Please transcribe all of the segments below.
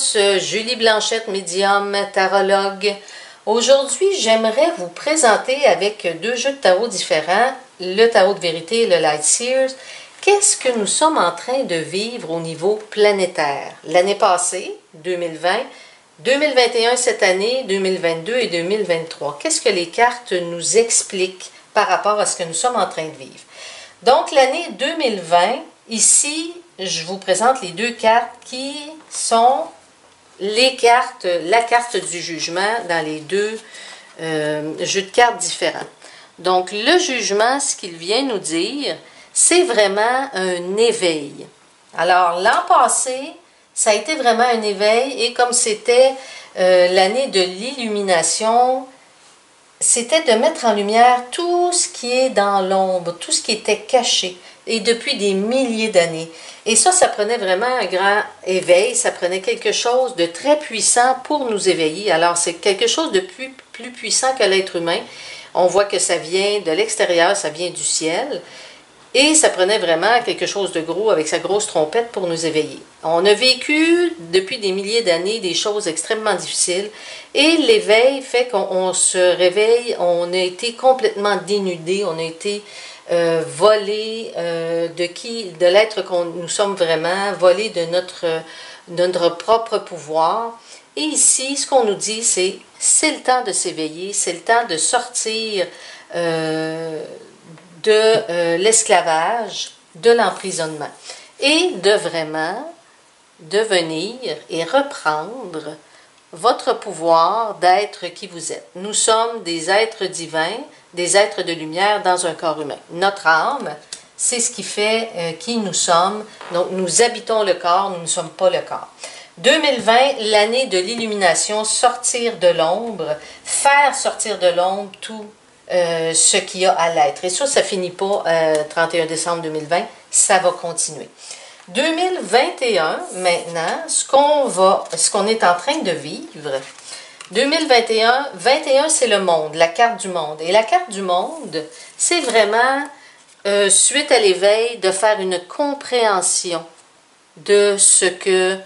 tous, Julie Blanchette, médium, tarologue. Aujourd'hui, j'aimerais vous présenter avec deux jeux de tarot différents, le tarot de vérité et le Light Seers, qu'est-ce que nous sommes en train de vivre au niveau planétaire. L'année passée, 2020, 2021 cette année, 2022 et 2023. Qu'est-ce que les cartes nous expliquent par rapport à ce que nous sommes en train de vivre? Donc, l'année 2020, ici, je vous présente les deux cartes qui sont les cartes, la carte du jugement dans les deux jeux de cartes différents. Donc, le jugement, ce qu'il vient nous dire, c'est vraiment un éveil. Alors, l'an passé, ça a été vraiment un éveil et comme c'était l'année de l'illumination, c'était de mettre en lumière tout ce qui est dans l'ombre, tout ce qui était caché, et depuis des milliers d'années. Et ça prenait vraiment un grand éveil, ça prenait quelque chose de très puissant pour nous éveiller. Alors, c'est quelque chose de plus puissant que l'être humain. On voit que ça vient de l'extérieur, ça vient du ciel. Et ça prenait vraiment quelque chose de gros avec sa grosse trompette pour nous éveiller. On a vécu depuis des milliers d'années des choses extrêmement difficiles et l'éveil fait qu'on se réveille, on a été complètement dénudé, on a été volé de l'être qu'on nous sommes vraiment, volé de notre propre pouvoir. Et ici, ce qu'on nous dit, c'est le temps de s'éveiller, c'est le temps de sortir de l'esclavage, de l'emprisonnement, et de vraiment devenir et reprendre votre pouvoir d'être qui vous êtes. Nous sommes des êtres divins, des êtres de lumière dans un corps humain. Notre âme, c'est ce qui fait qui nous sommes. Donc, nous habitons le corps, nous ne sommes pas le corps. 2020, l'année de l'illumination, sortir de l'ombre, faire sortir de l'ombre tout ce qu'il y a à l'être. Et ça finit pas 31 décembre 2020, ça va continuer. 2021, maintenant, ce qu'on est en train de vivre, 2021, 21 c'est le monde, la carte du monde. Et la carte du monde, c'est vraiment, suite à l'éveil, de faire une compréhension de ce que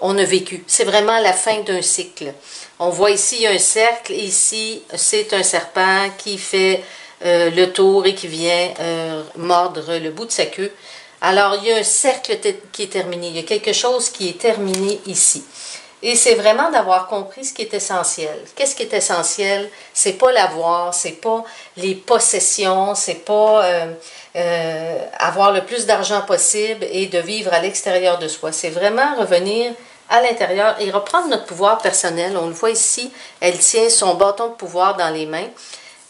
on a vécu. C'est vraiment la fin d'un cycle. On voit ici, il y a un cercle, et ici, c'est un serpent qui fait le tour et qui vient mordre le bout de sa queue. Alors, il y a un cercle qui est terminé. Il y a quelque chose qui est terminé ici. Et c'est vraiment d'avoir compris ce qui est essentiel. Qu'est-ce qui est essentiel? C'est pas l'avoir, c'est pas les possessions, c'est pas avoir le plus d'argent possible et de vivre à l'extérieur de soi. C'est vraiment revenir à l'intérieur et reprendre notre pouvoir personnel. On le voit ici, elle tient son bâton de pouvoir dans les mains.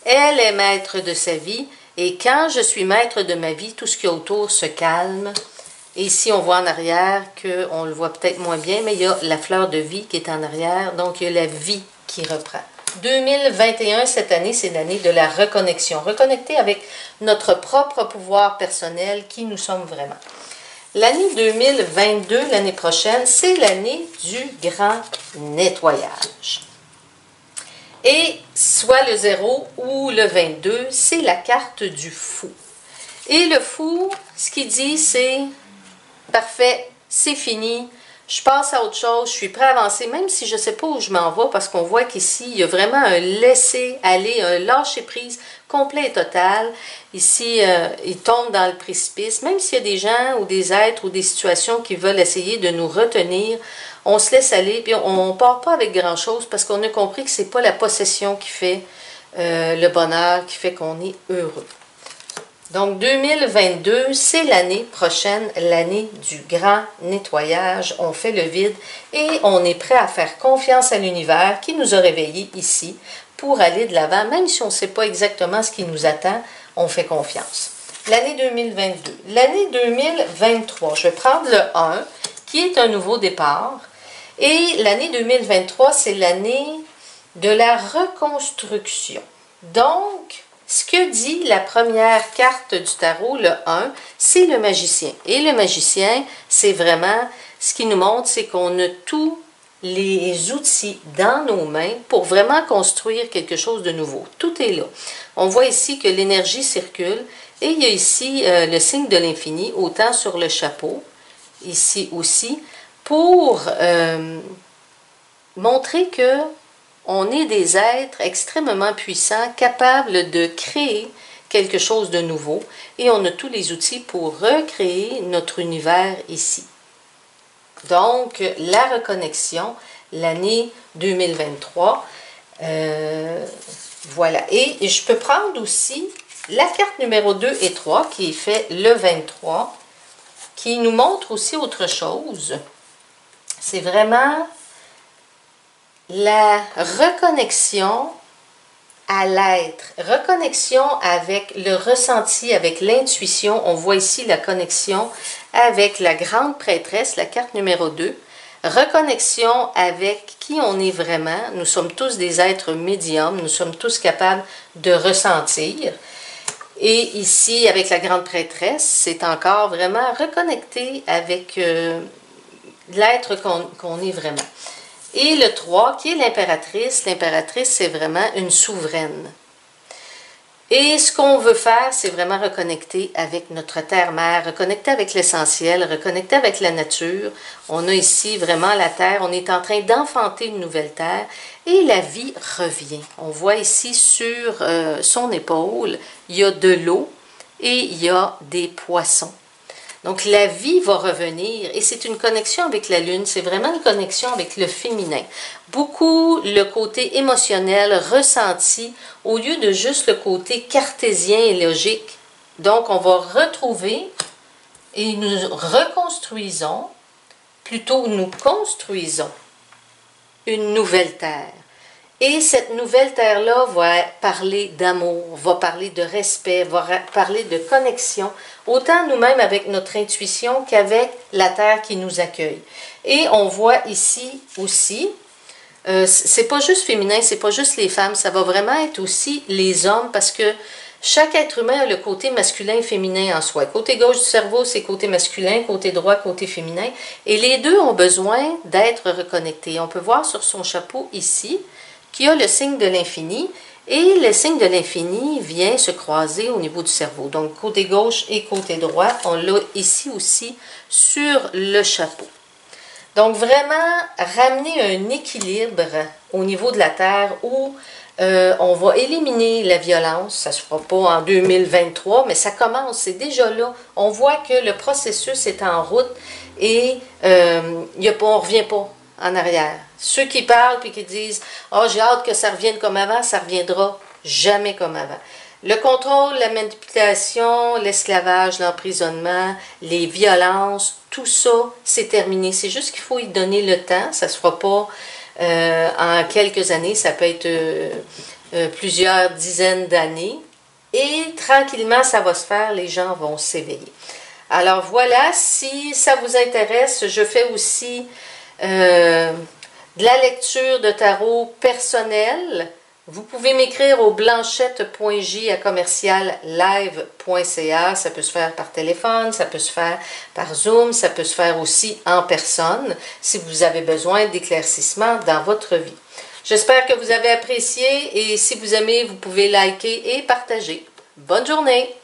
Elle est maître de sa vie et quand je suis maître de ma vie, tout ce qu'il y a autour se calme. Et ici, on voit en arrière, on le voit peut-être moins bien, mais il y a la fleur de vie qui est en arrière, donc il y a la vie qui reprend. 2021, cette année, c'est l'année de la reconnexion. Reconnecter avec notre propre pouvoir personnel, qui nous sommes vraiment. L'année 2022, l'année prochaine, c'est l'année du grand nettoyage. Et soit le 0 ou le 22, c'est la carte du fou. Et le fou, ce qu'il dit, c'est « Parfait, c'est fini, je passe à autre chose, je suis prêt à avancer, même si je ne sais pas où je m'en vais, parce qu'on voit qu'ici, il y a vraiment un laisser-aller, un lâcher-prise complet et total. Ici, il tombe dans le précipice. Même s'il y a des gens ou des êtres ou des situations qui veulent essayer de nous retenir, on se laisse aller, puis on ne part pas avec grand-chose, parce qu'on a compris que ce n'est pas la possession qui fait le bonheur, qui fait qu'on est heureux. Donc, 2022, c'est l'année prochaine, l'année du grand nettoyage. On fait le vide et on est prêt à faire confiance à l'univers qui nous a réveillés ici pour aller de l'avant. Même si on ne sait pas exactement ce qui nous attend, on fait confiance. L'année 2022. L'année 2023, je vais prendre le 1, qui est un nouveau départ. Et l'année 2023, c'est l'année de la reconstruction. Donc, ce que dit la première carte du tarot, le 1, c'est le magicien. Et le magicien, c'est vraiment, ce qui nous montre, c'est qu'on a tous les outils dans nos mains pour vraiment construire quelque chose de nouveau. Tout est là. On voit ici que l'énergie circule et il y a ici le signe de l'infini, autant sur le chapeau, ici aussi, pour montrer que on est des êtres extrêmement puissants, capables de créer quelque chose de nouveau, et on a tous les outils pour recréer notre univers ici. Donc, la reconnexion, l'année 2023, voilà. Et je peux prendre aussi la carte numéro 2 et 3, qui est fait le 23, qui nous montre aussi autre chose. C'est vraiment la reconnexion à l'être, reconnexion avec le ressenti, avec l'intuition. On voit ici la connexion avec la grande prêtresse, la carte numéro 2. Reconnexion avec qui on est vraiment. Nous sommes tous des êtres médiums, nous sommes tous capables de ressentir. Et ici, avec la grande prêtresse, c'est encore vraiment reconnecté avec l'être qu'on est vraiment. Et le 3, qui est l'impératrice. L'impératrice, c'est vraiment une souveraine. Et ce qu'on veut faire, c'est vraiment reconnecter avec notre terre-mère, reconnecter avec l'essentiel, reconnecter avec la nature. On a ici vraiment la terre, on est en train d'enfanter une nouvelle terre et la vie revient. On voit ici sur son épaule, il y a de l'eau et il y a des poissons. Donc, la vie va revenir et c'est une connexion avec la Lune, c'est vraiment une connexion avec le féminin. Beaucoup le côté émotionnel, ressenti, au lieu de juste le côté cartésien et logique. Donc, on va retrouver et nous reconstruisons, plutôt nous construisons une nouvelle terre. Et cette nouvelle terre-là va parler d'amour, va parler de respect, va parler de connexion, autant nous-mêmes avec notre intuition qu'avec la terre qui nous accueille. Et on voit ici aussi, c'est pas juste féminin, c'est pas juste les femmes, ça va vraiment être aussi les hommes, parce que chaque être humain a le côté masculin et féminin en soi. Côté gauche du cerveau, c'est côté masculin, côté droit, côté féminin. Et les deux ont besoin d'être reconnectés. On peut voir sur son chapeau ici, qui a le signe de l'infini, et le signe de l'infini vient se croiser au niveau du cerveau. Donc, côté gauche et côté droit, on l'a ici aussi sur le chapeau. Donc, vraiment, ramener un équilibre au niveau de la Terre où on va éliminer la violence. Ça ne se fera pas en 2023, mais ça commence, c'est déjà là. On voit que le processus est en route et on ne revient pas en arrière. Ceux qui parlent puis qui disent « Ah, j'ai hâte que ça revienne comme avant », ça ne reviendra jamais comme avant. Le contrôle, la manipulation, l'esclavage, l'emprisonnement, les violences, tout ça, c'est terminé. C'est juste qu'il faut y donner le temps. Ça ne se fera pas en quelques années. Ça peut être plusieurs dizaines d'années. Et tranquillement, ça va se faire. Les gens vont s'éveiller. Alors voilà, si ça vous intéresse, je fais aussi de la lecture de tarot personnelle. Vous pouvez m'écrire au blanchette.j@commerciallive.ca. Ça peut se faire par téléphone, ça peut se faire par Zoom, ça peut se faire aussi en personne si vous avez besoin d'éclaircissement dans votre vie. J'espère que vous avez apprécié et si vous aimez, vous pouvez liker et partager. Bonne journée!